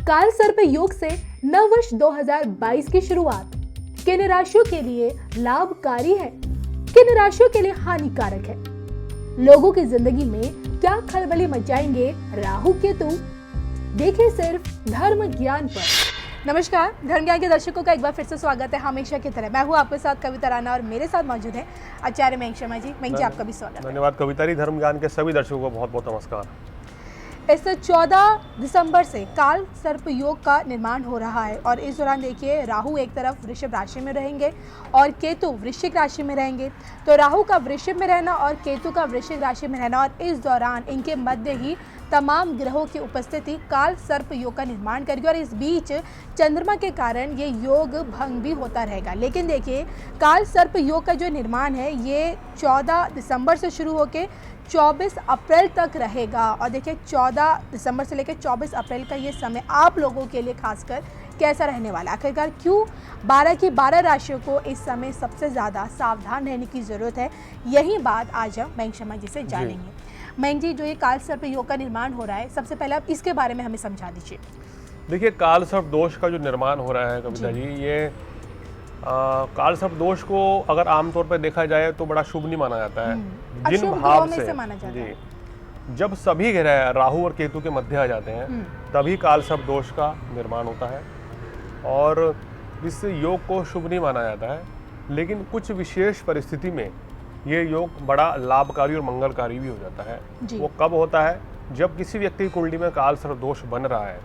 काल सर्प योग से नववर्ष 2022 की शुरुआत किन राशियों के लिए लाभकारी है, किन राशियों के लिए हानिकारक है, लोगों की जिंदगी में क्या खलबली मचाएंगे राहु केतु, देखिए सिर्फ धर्म ज्ञान पर। नमस्कार, धर्म ज्ञान के दर्शकों का एक बार फिर से स्वागत है। हमेशा की तरह मैं हूँ आपके साथ कविता राणा और मेरे साथ मौजूद है आचार्य मयंक शर्मा जी। मयंक जी, आपका भी स्वागत है। धन्यवाद कविता जी। धर्म ज्ञान के सभी दर्शकों को बहुत बहुत नमस्कार। इस 14 दिसंबर से काल सर्प योग का निर्माण हो रहा है और इस दौरान देखिए राहु एक तरफ वृषभ राशि में रहेंगे और केतु वृश्चिक राशि में रहेंगे। तो राहु का वृषभ में रहना और केतु का वृश्चिक राशि में रहना और इस दौरान इनके मध्य ही तमाम ग्रहों की उपस्थिति काल सर्प योग का निर्माण करेगी और इस बीच चंद्रमा के कारण ये योग भंग भी होता रहेगा। लेकिन देखिए काल सर्प योग का जो निर्माण है ये 14 दिसंबर से शुरू होकर 24 अप्रैल तक रहेगा और देखिए 14 दिसंबर से लेकर 24 अप्रैल का ये समय आप लोगों के लिए खासकर कैसा रहने वाला है। आखिरकार क्यों 12 की 12 राशियों को इस समय सबसे ज़्यादा सावधान रहने की ज़रूरत है, यही बात आज हम मयंक शर्मा जी से जानेंगे। मयंक जी, जो ये काल सर्प योग का निर्माण हो रहा है, सबसे पहले आप इसके बारे में हमें समझा दीजिए। देखिए, काल सर्प दोष का जो निर्माण हो रहा है कविता जी, ये काल सर्प दोष को अगर आमतौर पर देखा जाए तो बड़ा शुभ नहीं माना जाता है। जिन भाव से माना जाता है, जब सभी ग्रह राहु और केतु के मध्य आ जाते हैं तभी काल सर्प दोष का निर्माण होता है और इस योग को शुभ नहीं माना जाता है। लेकिन कुछ विशेष परिस्थिति में ये योग बड़ा लाभकारी और मंगलकारी भी हो जाता है। वो कब होता है? जब किसी व्यक्ति की कुंडली में काल सर्प दोष बन रहा है,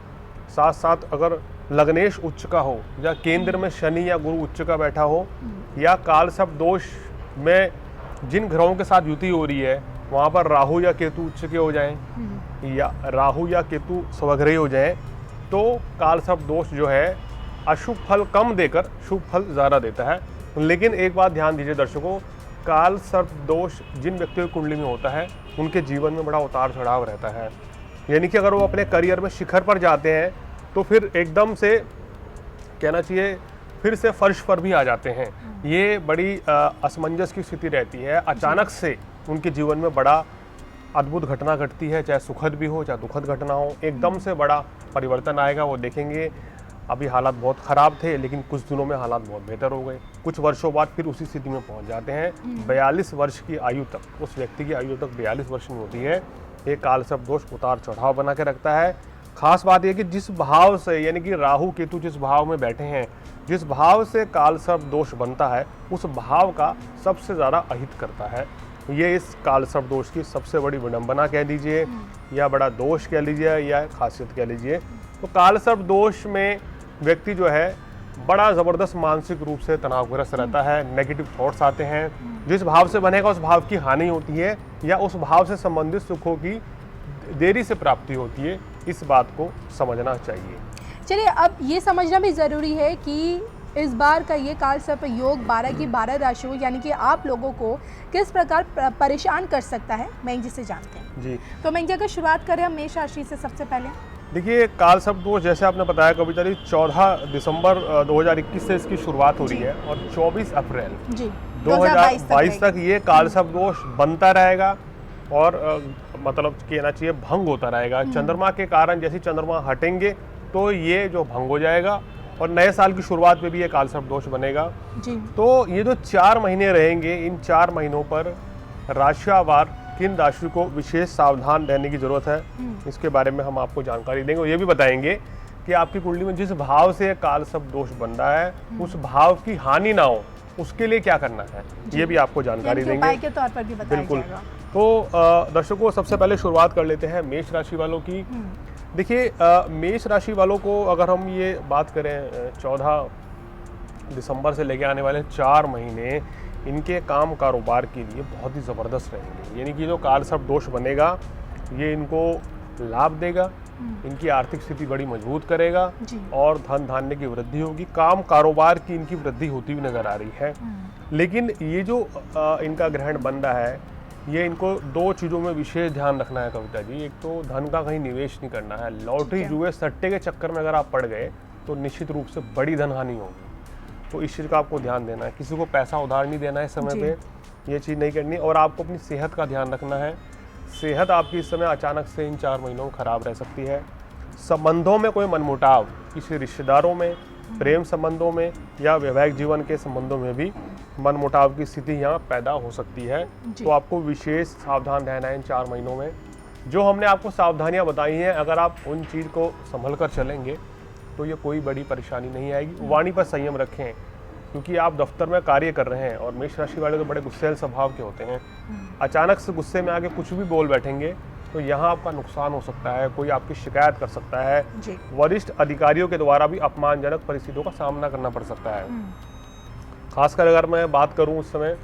साथ साथ अगर लग्नेश उच्च का हो या केंद्र में शनि या गुरु उच्च का बैठा हो या काल सर्प दोष में जिन ग्रहों के साथ युति हो रही है वहाँ पर राहु या केतु उच्च के हो जाएं या राहु या केतु स्वग्रही हो जाएं, तो काल सर्प दोष जो है अशुभ फल कम देकर शुभ फल ज़्यादा देता है। लेकिन एक बात ध्यान दीजिए दर्शकों, काल सर्प दोष जिन व्यक्तियों की कुंडली में होता है उनके जीवन में बड़ा उतार चढ़ाव रहता है। यानी कि अगर वो अपने करियर में शिखर पर जाते हैं तो फिर एकदम से कहना चाहिए फिर से फर्श पर भी आ जाते हैं। ये बड़ी असमंजस की स्थिति रहती है। अचानक से उनके जीवन में बड़ा अद्भुत घटना घटती है, चाहे सुखद भी हो चाहे दुखद घटना हो, एकदम से बड़ा परिवर्तन आएगा। वो देखेंगे अभी हालात बहुत ख़राब थे लेकिन कुछ दिनों में हालात बहुत बेहतर हो गए, कुछ वर्षों बाद फिर उसी स्थिति में पहुंच जाते हैं। 42 वर्ष की आयु तक, उस व्यक्ति की आयु तक 42 वर्ष में होती है। ये काल सर्प दोष उतार चढ़ाव बना के रखता है। खास बात यह कि जिस भाव से, यानी कि राहु केतु जिस भाव में बैठे हैं, जिस भाव से काल सर्प दोष बनता है उस भाव का सबसे ज़्यादा अहित करता है। ये इस काल सर्प दोष की सबसे बड़ी विडंबना कह लीजिए या बड़ा दोष कह लीजिए या खासियत कह लीजिए। तो काल सर्प दोष में व्यक्ति जो है बड़ा ज़बरदस्त मानसिक रूप से तनावग्रस्त रहता है, नेगेटिव थॉट्स आते हैं। जिस भाव से बनेगा उस भाव की हानि होती है या उस भाव से संबंधित सुखों की देरी से प्राप्ति होती है। इस बात को समझना चाहिए। चलिए, अब ये समझना भी ज़रूरी है कि इस बार का ये काल सर्प योग 12 की 12 राशियों यानी कि आप लोगों को किस प्रकार परेशान कर सकता है, मयंक जी से जानते हैं जी। तो मयंक जी, अगर शुरुआत करें हम मेष राशि से सबसे पहले। देखिए, काल सर्प दोष जैसे आपने बताया कविता जी, 14 दिसंबर 2021 से इसकी शुरुआत हो रही है और 24 अप्रैल 2022 तक ये काल सर्प दोष बनता रहेगा और मतलब कहना चाहिए भंग होता रहेगा। चंद्रमा के कारण जैसे चंद्रमा हटेंगे तो ये जो भंग हो जाएगा और नए साल की शुरुआत में भी ये काल सर्प दोष बनेगा जी। तो ये जो 4 महीने रहेंगे, इन 4 महीनों पर राशियावार किन राशि को विशेष सावधान रहने की जरूरत है, इसके बारे में हम आपको जानकारी देंगे और ये भी बताएंगे कि आपकी कुंडली में जिस भाव से काल सर्प दोष बन रहा है उस भाव की हानि ना हो, उसके लिए क्या करना है, ये भी आपको जानकारी देंगे, उपाय के तौर पर भी बताया बिल्कुल। जाएगा। तो दर्शकों, सबसे पहले शुरुआत कर लेते हैं मेष राशि वालों की। देखिए, मेष राशि वालों को अगर हम ये बात करें 14 दिसंबर से लेके आने वाले 4 महीने इनके काम कारोबार के लिए बहुत ही ज़बरदस्त रहेंगे। यानी कि जो काल सर्प दोष बनेगा ये इनको लाभ देगा, इनकी आर्थिक स्थिति बड़ी मजबूत करेगा और धन धान्य की वृद्धि होगी, काम कारोबार की इनकी वृद्धि होती हुई नजर आ रही है। लेकिन ये जो इनका ग्रहण बन रहा है ये इनको 2 चीज़ों में विशेष ध्यान रखना है कविता जी। एक तो धन का कहीं निवेश नहीं करना है। लॉटरी जुए सट्टे के चक्कर में अगर आप पड़ गए तो निश्चित रूप से बड़ी धन हानि होगी, तो इस चीज़ का आपको ध्यान देना है। किसी को पैसा उधार नहीं देना है इस समय पे, ये चीज़ नहीं करनी। और आपको अपनी सेहत का ध्यान रखना है। सेहत आपकी इस समय अचानक से इन 4 महीनों में खराब रह सकती है। संबंधों में कोई मनमुटाव, किसी रिश्तेदारों में, प्रेम संबंधों में या वैवाहिक जीवन के संबंधों में भी मनमुटाव की स्थिति यहाँ पैदा हो सकती है। तो आपको विशेष सावधान रहना है इन 4 महीनों में। जो हमने आपको सावधानियाँ बताई हैं, अगर आप उन चीज़ को संभल कर चलेंगे तो ये कोई बड़ी परेशानी नहीं आएगी। वाणी पर संयम रखें, क्योंकि आप दफ्तर में कार्य कर रहे हैं और मेष राशि वाले तो बड़े गुस्सैल स्वभाव के होते हैं। अचानक से गुस्से में आके कुछ भी बोल बैठेंगे तो यहाँ आपका नुकसान हो सकता है, कोई आपकी शिकायत कर सकता है, वरिष्ठ अधिकारियों के द्वारा भी अपमानजनक परिस्थितियों का सामना करना पड़ सकता है। खासकर अगर मैं बात करूँ उस समय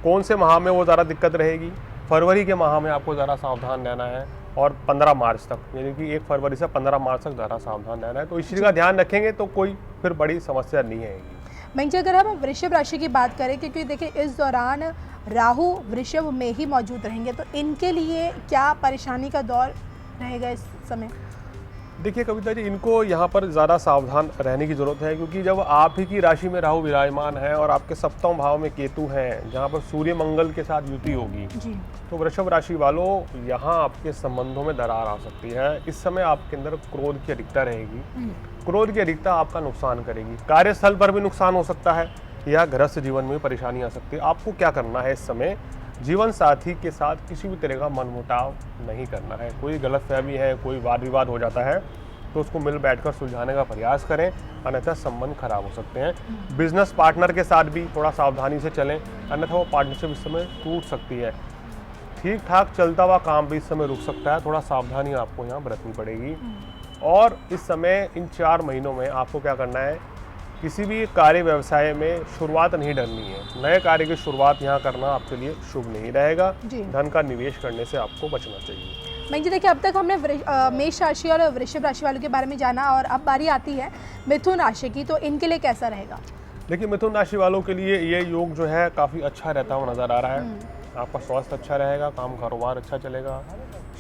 कौन से माह में वो ज़्यादा दिक्कत रहेगी, फरवरी के माह में आपको ज़रा सावधान रहना है और 15 मार्च तक, यानी कि 1 फरवरी से 15 मार्च तक ज़रा सावधान रहना है। तो इस चीज़ का ध्यान रखेंगे तो कोई फिर बड़ी समस्या नहीं आएगी। मैं जी अगर हम वृषभ राशि की बात करें, क्योंकि देखिए इस दौरान राहु वृषभ में ही मौजूद रहेंगे, तो इनके लिए क्या परेशानी का दौर रहेगा इस समय? देखिए कविता जी, इनको यहाँ पर ज़्यादा सावधान रहने की ज़रूरत है, क्योंकि जब आप ही की राशि में राहु विराजमान है और आपके सप्तम भाव में केतु हैं, जहाँ पर सूर्य मंगल के साथ युति होगी, तो वृषभ राशि वालों यहाँ आपके संबंधों में दरार आ सकती है। इस समय आपके अंदर क्रोध की अधिकता रहेगी। क्रोध की अधिकता आपका नुकसान करेगी, कार्यस्थल पर भी नुकसान हो सकता है या गृहस्थ जीवन में परेशानी आ सकती है। आपको क्या करना है इस समय, जीवन साथी के साथ किसी भी तरह का मनमुटाव नहीं करना है। कोई गलतफहमी है, कोई वाद विवाद हो जाता है तो उसको मिल बैठकर सुलझाने का प्रयास करें, अन्यथा संबंध खराब हो सकते हैं। बिजनेस पार्टनर के साथ भी थोड़ा सावधानी से चलें, अन्यथा वो पार्टनरशिप इस समय टूट सकती है। ठीक ठाक चलता हुआ काम भी इस समय रुक सकता है, थोड़ा सावधानी आपको यहाँ बरतनी पड़ेगी। और इस समय इन 4 महीनों में आपको क्या करना है, किसी भी कार्य व्यवसाय में शुरुआत नहीं डरनी है। नए कार्य की शुरुआत यहाँ करना आपके लिए शुभ नहीं रहेगा। धन का निवेश करने से आपको बचना चाहिए। मैं जी देखिए अब तक हमने मेष राशि और वृषभ राशि वालों के बारे में जाना, और अब बारी आती है मिथुन राशि की, तो इनके लिए कैसा रहेगा? देखिए मिथुन राशि वालों के लिए ये योग जो है काफ़ी अच्छा रहता हुआ नजर आ रहा है। आपका स्वास्थ्य अच्छा रहेगा, काम कारोबार अच्छा चलेगा,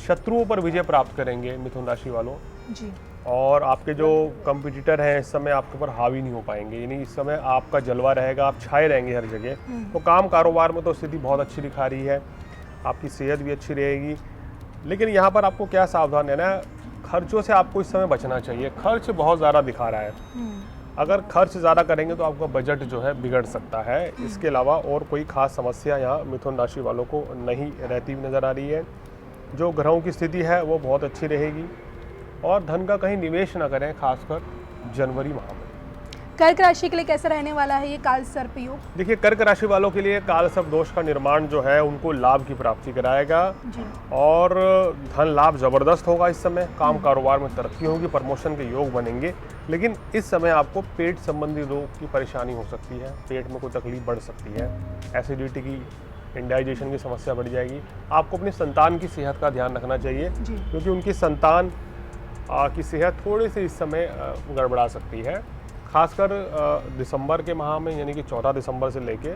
शत्रुओं पर विजय प्राप्त करेंगे मिथुन राशि वालों जी। और आपके जो कंपटीटर हैं इस समय आपके ऊपर हावी नहीं हो पाएंगे, यानी इस समय आपका जलवा रहेगा, आप छाए रहेंगे हर जगह। तो काम कारोबार में तो स्थिति बहुत अच्छी दिखा रही है, आपकी सेहत भी अच्छी रहेगी। लेकिन यहाँ पर आपको क्या सावधान रहना है, खर्चों से आपको इस समय बचना चाहिए। खर्च बहुत ज़्यादा दिखा रहा है, अगर खर्च ज़्यादा करेंगे तो आपका बजट जो है बिगड़ सकता है। इसके अलावा और कोई खास समस्या यहाँ मिथुन राशि वालों को नहीं रहती हुई नज़र आ रही है। जो ग्रहों की स्थिति है वो बहुत अच्छी रहेगी और धन का कहीं निवेश ना करें, खासकर जनवरी माह में। कर्क राशि के लिए कैसा रहने वाला है ये काल सर्प योग? देखिए कर्क राशि वालों के लिए काल सर्प दोष का निर्माण जो है उनको लाभ की प्राप्ति कराएगा और धन लाभ जबरदस्त होगा। इस समय काम कारोबार में तरक्की होगी, प्रमोशन के योग बनेंगे। लेकिन इस समय आपको पेट संबंधी रोग की परेशानी हो सकती है, पेट में कोई तकलीफ बढ़ सकती है, एसिडिटी की, इंडाइजेशन की समस्या बढ़ जाएगी। आपको अपनी संतान की सेहत का ध्यान रखना चाहिए, क्योंकि उनकी संतान की सेहत थोड़ी सी इस समय गड़बड़ा सकती है। खासकर दिसंबर के माह में, यानी कि 14 दिसंबर से लेके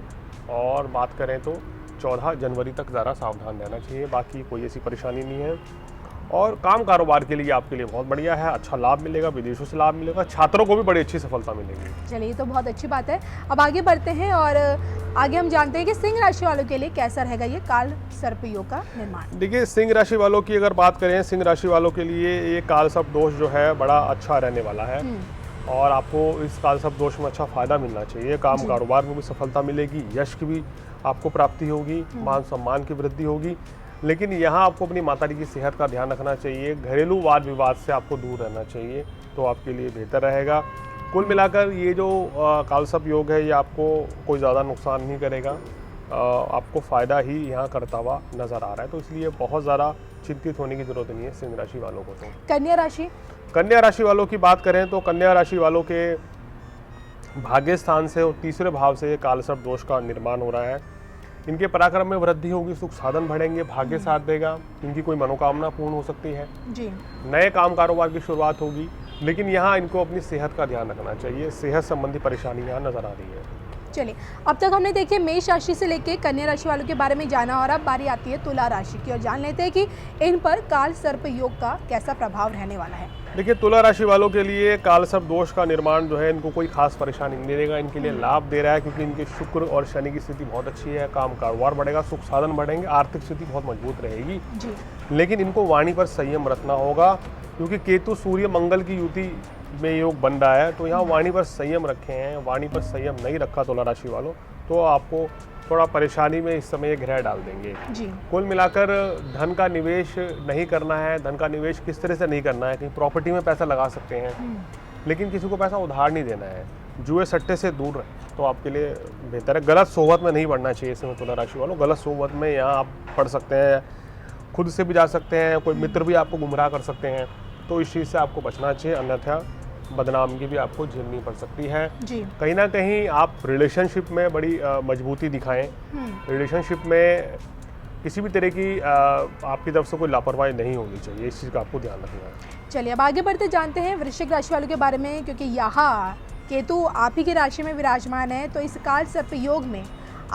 और बात करें तो 14 जनवरी तक ज़रा सावधान रहना चाहिए। बाकी कोई ऐसी परेशानी नहीं है और काम कारोबार के लिए आपके लिए बहुत बढ़िया है, अच्छा लाभ मिलेगा, विदेशों से लाभ मिलेगा, छात्रों को भी बड़ी अच्छी सफलता मिलेगी। चलिए तो बहुत अच्छी बात है। अब आगे बढ़ते हैं और आगे हम जानते हैं कि सिंह राशि वालों के लिए कैसा रहेगा ये काल सर्प योग का निर्माण। देखिए सिंह राशि वालों की अगर बात करें, सिंह राशि वालों के लिए ये काल सर्प दोष जो है बड़ा अच्छा रहने वाला है और आपको इस काल सर्प दोष में अच्छा फायदा मिलना चाहिए। काम कारोबार में भी सफलता मिलेगी, यश की भी आपको प्राप्ति होगी, मान सम्मान की वृद्धि होगी। लेकिन यहाँ आपको अपनी माताजी की सेहत का ध्यान रखना चाहिए, घरेलू वाद विवाद से आपको दूर रहना चाहिए, तो आपके लिए बेहतर रहेगा। कुल मिलाकर ये जो काल सर्प योग है ये आपको कोई ज़्यादा नुकसान नहीं करेगा, आपको फ़ायदा ही यहाँ करता हुआ नज़र आ रहा है। तो इसलिए बहुत ज़्यादा चिंतित होने की ज़रूरत नहीं है सिंह राशि वालों को। तो कन्या राशि, कन्या राशि वालों की बात करें तो कन्या राशि वालों के भाग्य स्थान से और तीसरे भाव से काल सर्प दोष का निर्माण हो रहा है। इनके पराक्रम में वृद्धि होगी, सुख साधन बढ़ेंगे, भाग्य साथ देगा, इनकी कोई मनोकामना पूर्ण हो सकती है जी। नए काम कारोबार की शुरुआत होगी। लेकिन यहाँ इनको अपनी सेहत का ध्यान रखना चाहिए, सेहत संबंधी परेशानी यहाँ नजर आ रही है। चलिए अब तक हमने देखिए मेष राशि से लेके कन्या राशि वालों के बारे में जाना और अब बारी आती है तुला राशि की और जान लेते हैं कि इन पर काल सर्प योग का कैसा प्रभाव रहने वाला है। देखिए, तुला राशि वालों के लिए कालसर्प दोष का निर्माण जो है इनको कोई खास परेशानी नहीं देगा, इनके लिए लाभ दे रहा है, क्योंकि इनके शुक्र और शनि की स्थिति बहुत अच्छी है, काम कारोबार बढ़ेगा, सुख साधन बढ़ेंगे, आर्थिक स्थिति बहुत मजबूत रहेगी जी। लेकिन इनको वाणी पर संयम रखना होगा, क्योंकि केतु सूर्य मंगल की युति में योग बन रहा है, तो यहाँ वाणी पर संयम रखे हैं। वाणी पर संयम नहीं रखा तुला राशि वालों तो आपको थोड़ा परेशानी में इस समय ग्रह डाल देंगे जी। कुल मिलाकर धन का निवेश नहीं करना है। धन का निवेश किस तरह से नहीं करना है, कहीं प्रॉपर्टी में पैसा लगा सकते हैं, लेकिन किसी को पैसा उधार नहीं देना है। जुए सट्टे से दूर रहे तो आपके लिए बेहतर है। गलत सोहबत में नहीं पड़ना चाहिए इस समय तुला राशि वालों। गलत सोहबत में यहाँ आप पढ़ सकते हैं, खुद से भी जा सकते हैं, कोई मित्र भी आपको गुमराह कर सकते हैं, तो इस चीज़ से आपको बचना चाहिए, अन्यथा बदनामी भी आपको झेलनी पड़ सकती है जी। कहीं ना कहीं आप रिलेशनशिप में बड़ी मजबूती दिखाएं। रिलेशनशिप में किसी भी तरह की आपकी तरफ से कोई लापरवाही नहीं होनी चाहिए, इस चीज़ का आपको ध्यान रखना है। चलिए अब आगे बढ़ते जानते हैं वृश्चिक राशि वालों के बारे में, क्योंकि यहाँ केतु आप ही की राशि में विराजमान है, तो इस काल सर्प योग में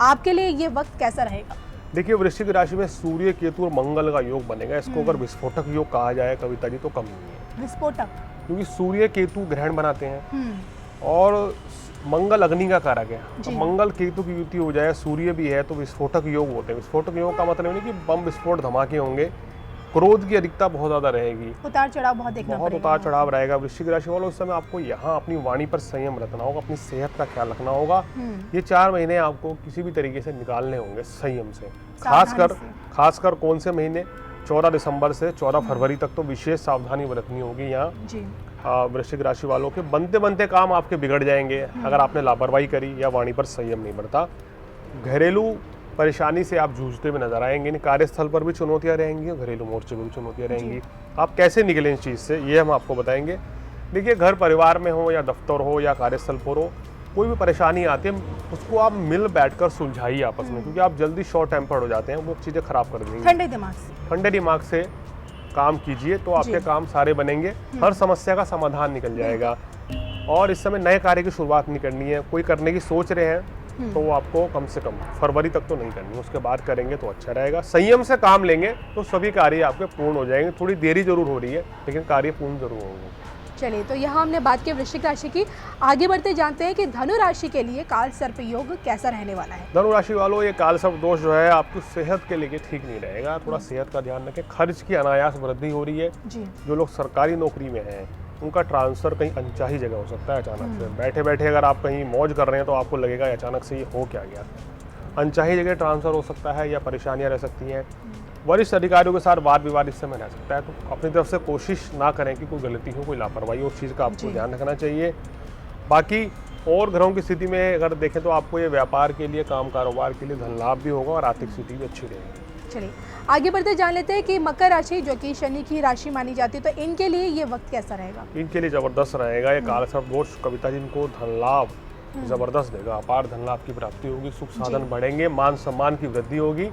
आपके लिए ये वक्त कैसा रहेगा? देखिए, वृश्चिक राशि में सूर्य केतु और मंगल का योग बनेगा। इसको अगर विस्फोटक योग कहा जाए कविता जी तो कम नहीं है। विस्फोटक क्योंकि सूर्य केतु ग्रहण बनाते हैं और मंगल अग्नि का कारक है। तो मंगल केतु की युति हो जाए, सूर्य भी है, तो विस्फोटक योग होते हैं। विस्फोटक योग का मतलब नहीं कि बम विस्फोट धमाके होंगे, क्रोध की अधिकता बहुत ज्यादा रहेगी, उतार चढ़ाव बहुत देखना बहुत पड़ेगा। उतार चढ़ाव रहेगा। वृश्चिक राशि वालों उस समय आपको यहाँ अपनी वाणी पर संयम रखना होगा, अपनी सेहत का ख्याल रखना होगा। ये 4 महीने आपको किसी भी तरीके से निकालने होंगे संयम से। खासकर कौन से महीने? 14 दिसंबर से 14 फरवरी तक तो विशेष सावधानी बरतनी होगी यहाँ वृश्चिक राशि वालों के। बनते बनते काम आपके बिगड़ जाएंगे अगर आपने लापरवाही करी या वाणी पर संयम नहीं बरता। घरेलू परेशानी से आप जूझते हुए नजर आएंगे। कार्यस्थल पर भी चुनौतियां रहेंगी और घरेलू मोर्चे पर भी चुनौतियां रहेंगी। आप कैसे निकलें इस चीज़ से, ये हम आपको बताएंगे। देखिए, घर परिवार में हो या दफ्तर हो या कार्यस्थल पर हो, कोई भी परेशानी आती है उसको आप मिल बैठकर सुलझाइए आपस में, क्योंकि आप जल्दी शॉर्ट टेम्पर्ड हो जाते हैं, वो चीज़ें खराब कर देंगी। ठंडे दिमाग से काम कीजिए तो आपके काम सारे बनेंगे, हर समस्या का समाधान निकल जाएगा। और इस समय नए कार्य की शुरुआत नहीं करनी है। कोई करने की सोच रहे हैं तो वो आपको कम से कम फरवरी तक तो नहीं करनी, उसके बाद करेंगे तो अच्छा रहेगा। संयम से काम लेंगे तो सभी कार्य आपके पूर्ण हो जाएंगे। थोड़ी देरी जरूर हो रही है लेकिन कार्य पूर्ण जरूर होंगे। चलिए, तो यहाँ हमने बात की वृश्चिक राशि की। आगे बढ़ते जानते हैं कि धनु राशि के लिए काल सर्प योग कैसा रहने वाला है। धनु राशि वालों, ये काल सर्प दोष जो है आपकी सेहत के लिए ठीक नहीं रहेगा। थोड़ा सेहत का ध्यान रखें। खर्च की अनायास वृद्धि हो रही है जी। जो लोग सरकारी नौकरी में हैं उनका ट्रांसफर कहीं अनचाही जगह हो सकता है अचानक से। बैठे बैठे अगर आप कहीं मौज कर रहे हैं तो आपको लगेगा अचानक से ये हो क्या गया। अनचाही जगह ट्रांसफर हो सकता है या परेशानियां रह सकती हैं। वरिष्ठ अधिकारियों के साथ वाद विवाद इस समय रह सकता है, तो अपनी तरफ से कोशिश ना करें कि कोई गलती हो, कोई लापरवाही हो, उस चीज़ का आपको ध्यान रखना चाहिए। बाकी और ग्रहों की स्थिति में अगर देखें तो आपको ये व्यापार के लिए, काम कारोबार के लिए धन लाभ भी होगा और आर्थिक स्थिति भी अच्छी रहेगी। चलिए आगे बढ़ते जान लेते हैं कि मकर राशि जो कि शनि की राशि मानी जाती है, तो इनके लिए ये वक्त कैसा रहेगा? इनके लिए जबरदस्त रहेगा। ये काल सर्प दोष कविता जी इनको धन लाभ जबरदस्त देगा। अपार धन लाभ की प्राप्ति होगी, सुख साधन बढ़ेंगे, मान सम्मान की वृद्धि होगी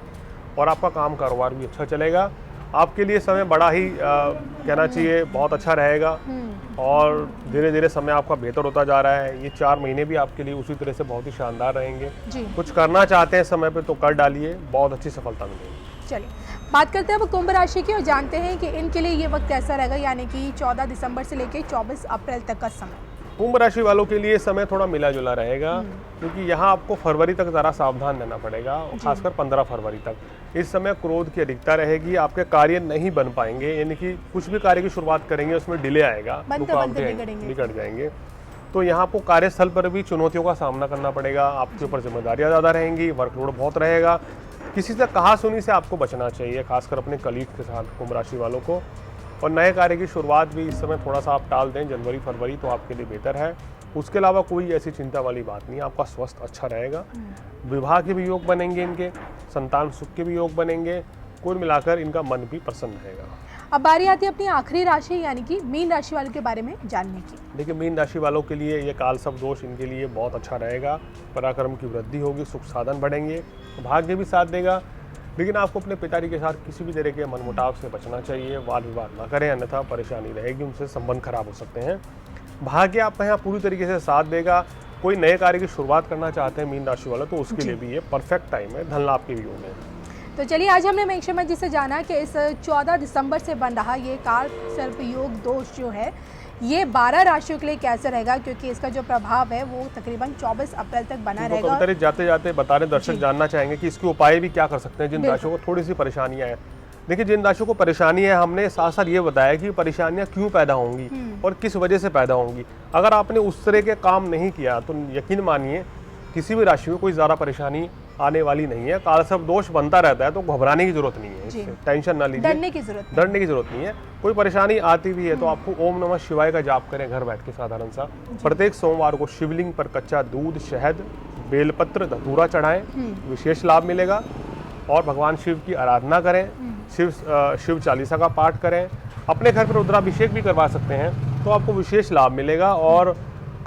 और आपका काम कारोबार भी अच्छा चलेगा। आपके लिए समय बड़ा ही कहना चाहिए बहुत अच्छा रहेगा और धीरे धीरे समय आपका बेहतर होता जा रहा है। ये 4 महीने भी आपके लिए उसी तरह से बहुत ही शानदार रहेंगे। कुछ करना चाहते हैं समय पे तो कर डालिए, बहुत अच्छी सफलता मिलेगी। चलिए बात करते हैं अब कुंभ राशि की और जानते हैं कि इनके लिए ये वक्त कैसा रहेगा, यानी कि 14 दिसंबर से लेकर 24 अप्रैल तक का समय। कुंभ राशि वालों के लिए समय थोड़ा मिला जुला रहेगा, क्योंकि यहाँ आपको फरवरी तक ज़रा सावधान रहना पड़ेगा, खासकर 15 फरवरी तक। इस समय क्रोध की अधिकता रहेगी, आपके कार्य नहीं बन पाएंगे, यानी कि कुछ भी कार्य की शुरुआत करेंगे उसमें डिले आएगा, बिगड़ जाएंगे। तो यहाँ आपको कार्यस्थल पर भी चुनौतियों का सामना करना पड़ेगा। आपके ऊपर जिम्मेदारियाँ ज़्यादा रहेंगी, वर्कलोड बहुत रहेगा। किसी से कहा सुनी से आपको बचना चाहिए, खासकर अपने कलीग के साथ कुंभ राशि वालों को। और नए कार्य की शुरुआत भी इस समय थोड़ा सा आप टाल दें, जनवरी फरवरी तो आपके लिए बेहतर है। उसके अलावा कोई ऐसी चिंता वाली बात नहीं है, आपका स्वास्थ्य अच्छा रहेगा। विवाह के भी योग बनेंगे इनके, संतान सुख के भी योग बनेंगे। कुल मिलाकर इनका मन भी प्रसन्न रहेगा। अब बारी आती है अपनी आखिरी राशि यानी कि मीन राशि वालों के बारे में जानने की। देखिए, मीन राशि वालों के लिए ये काल सर्प दोष इनके लिए बहुत अच्छा रहेगा। पराक्रम की वृद्धि होगी, सुख साधन बढ़ेंगे, भाग्य भी साथ देगा। लेकिन आपको अपने पिताजी के साथ किसी भी तरह के मनमुटाव से बचना चाहिए, वाद विवाद ना करें, अन्यथा परेशानी रहेगी, उनसे संबंध खराब हो सकते हैं। भाग्य आपका यहाँ पूरी तरीके से साथ देगा। कोई नए कार्य की शुरुआत करना चाहते हैं मीन राशि वाले तो उसके लिए भी ये परफेक्ट टाइम है, धन लाभ के भी योग है। तो चलिए आज हमने मयंक शर्मा जी से जाना कि इस 14 दिसंबर से बन रहा ये काल सर्प योग दोष जो है ये 12 राशियों के लिए कैसे रहेगा, क्योंकि इसका जो प्रभाव है वो तकरीबन 24 अप्रैल तक बना रहेगा। जाते जाते बता रहे दर्शक जानना चाहेंगे कि इसके उपाय भी क्या कर सकते हैं जिन राशियों को थोड़ी सी परेशानियां हैं। देखिए, जिन राशियों को परेशानी है हमने साथ साथ ये बताया कि परेशानियां क्यों पैदा होंगी और किस वजह से पैदा होंगी। अगर आपने उस तरह के काम नहीं किया तो यकीन मानिए किसी भी राशि में कोई ज़्यादा परेशानी आने वाली नहीं है। काल सर्प दोष बनता रहता है तो घबराने की जरूरत नहीं है, इससे टेंशन ना लीजिए, डरने की जरूरत नहीं है। कोई परेशानी आती भी है तो आपको ओम नमः शिवाय का जाप करें घर बैठ के साधारण सा। प्रत्येक सोमवार को शिवलिंग पर कच्चा दूध, शहद, बेलपत्र, धतूरा चढ़ाएं, विशेष लाभ मिलेगा। और भगवान शिव की आराधना करें, शिव चालीसा का पाठ करें, अपने घर पर रुद्राभिषेक भी करवा सकते हैं तो आपको विशेष लाभ मिलेगा और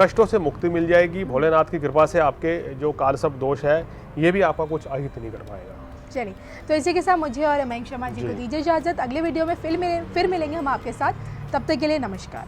कष्टों से मुक्ति मिल जाएगी। भोलेनाथ की कृपा से आपके जो काल सर्प दोष है ये भी आपका कुछ अहित नहीं कर पाएगा। चलिए, तो इसी के साथ मुझे और मयंक शर्मा जी को दीजिए इजाजत। अगले वीडियो में फिर मिलेंगे हम आपके साथ। तब तक के लिए नमस्कार।